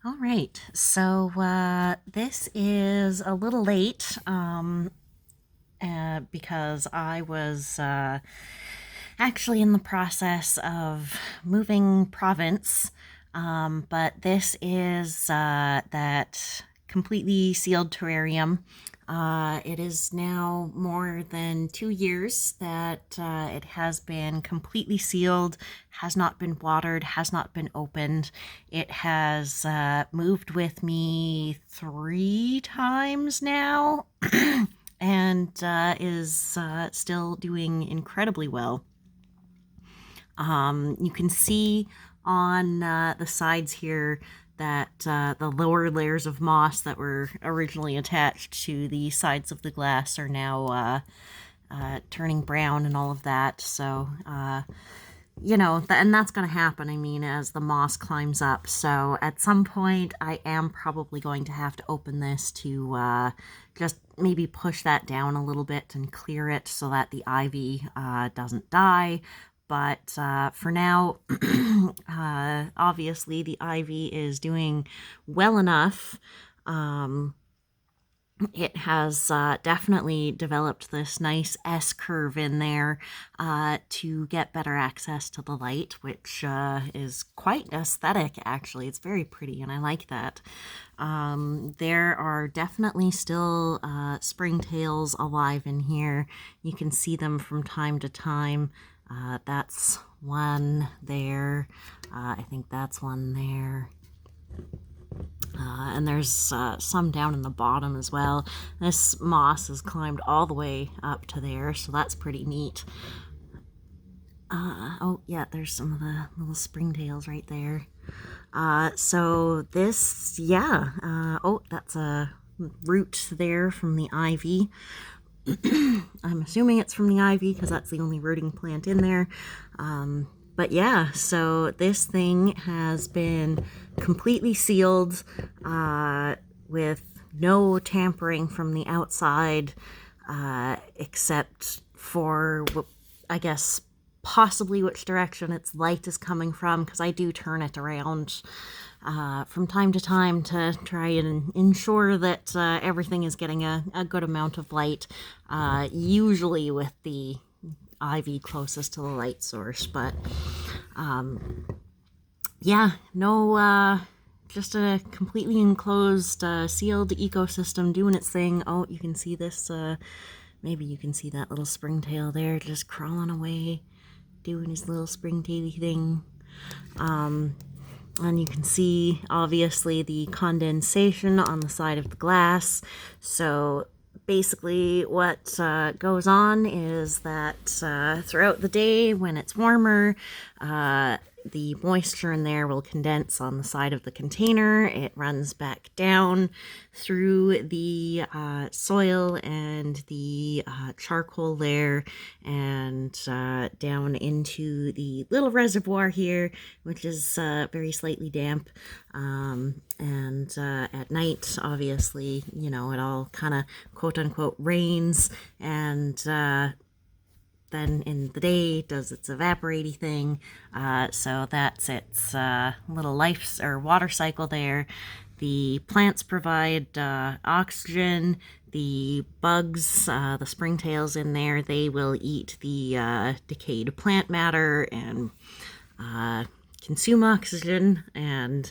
All right, so this is a little late because I was actually in the process of moving province. But this is that completely sealed terrarium. It is now more than 2 years that it has been completely sealed, has not been watered, has not been opened. It has moved with me 3 times now and is still doing incredibly well. You can see on the sides here that the lower layers of moss that were originally attached to the sides of the glass are now turning brown and all of that. So, and that's going to happen, I mean, as the moss climbs up. So at some point, I am probably going to have to open this to just maybe push that down a little bit and clear it so that the ivy doesn't die. But for now, obviously, the ivy is doing well enough. It has definitely developed this nice S curve in there to get better access to the light, which is quite aesthetic, actually. It's very pretty, and I like that. There are definitely still springtails alive in here. You can see them from time to time. That's one there. I think that's one there. And there's some down in the bottom as well. This moss has climbed all the way up to there, so that's pretty neat. Oh, yeah, there's some of the little springtails right there. So this, yeah. Oh, that's a root there from the ivy. I'm assuming it's from the ivy because that's the only rooting plant in there. But yeah, so this thing has been completely sealed with no tampering from the outside, except for, I guess, possibly which direction its light is coming from, because I do turn it around from time to time to try and ensure that everything is getting a good amount of light, usually with the ivy closest to the light source. But yeah, no, just a completely enclosed, sealed ecosystem doing its thing. Oh, you can see this, maybe you can see that little springtail there just crawling away, doing his little springtaily thing. And you can see, obviously, the condensation on the side of the glass. So basically what goes on is that throughout the day when it's warmer, the moisture in there will condense on the side of the container. It runs back down through the soil and the charcoal there and down into the little reservoir here, which is very slightly damp. And at night, obviously, it all kind of quote unquote rains, and then in the day does its evaporating thing. So that's its little life or water cycle there. The plants provide oxygen. The bugs, the springtails in there, they will eat the decayed plant matter and consume oxygen and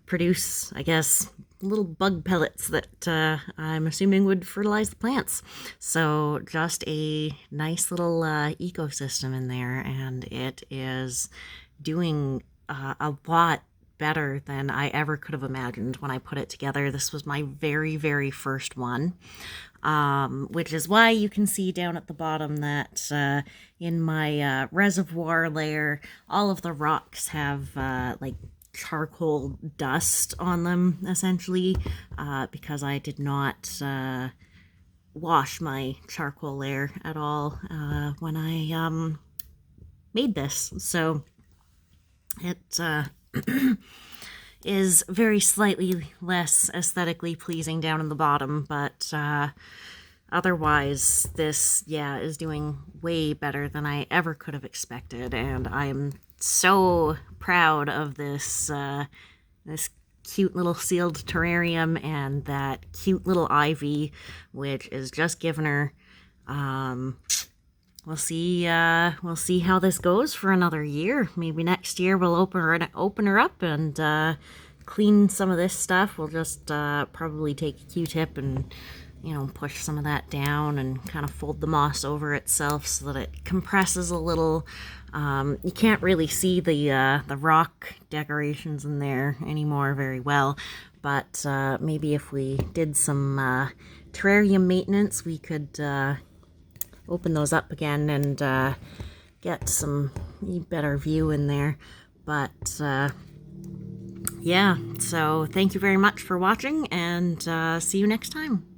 produce, I guess, little bug pellets that I'm assuming would fertilize the plants. So just a nice little ecosystem in there, and it is doing a lot better than I ever could have imagined when I put it together. This was my very, very first one, which is why you can see down at the bottom that in my reservoir layer, all of the rocks have like charcoal dust on them, essentially, because I did not wash my charcoal layer at all when I made this. So it is very slightly less aesthetically pleasing down in the bottom, but otherwise this, yeah, is doing way better than I ever could have expected, and I am so proud of this cute little sealed terrarium and that cute little ivy, which is just giving her. We'll see how this goes for another year. Maybe next year we'll open her up and clean some of this stuff. We'll just probably take a Q-tip and, you know, push some of that down and kind of fold the moss over itself so that it compresses a little. You can't really see the rock decorations in there anymore very well, but maybe if we did some terrarium maintenance, we could open those up again and get some better view in there. But yeah, so thank you very much for watching, and see you next time.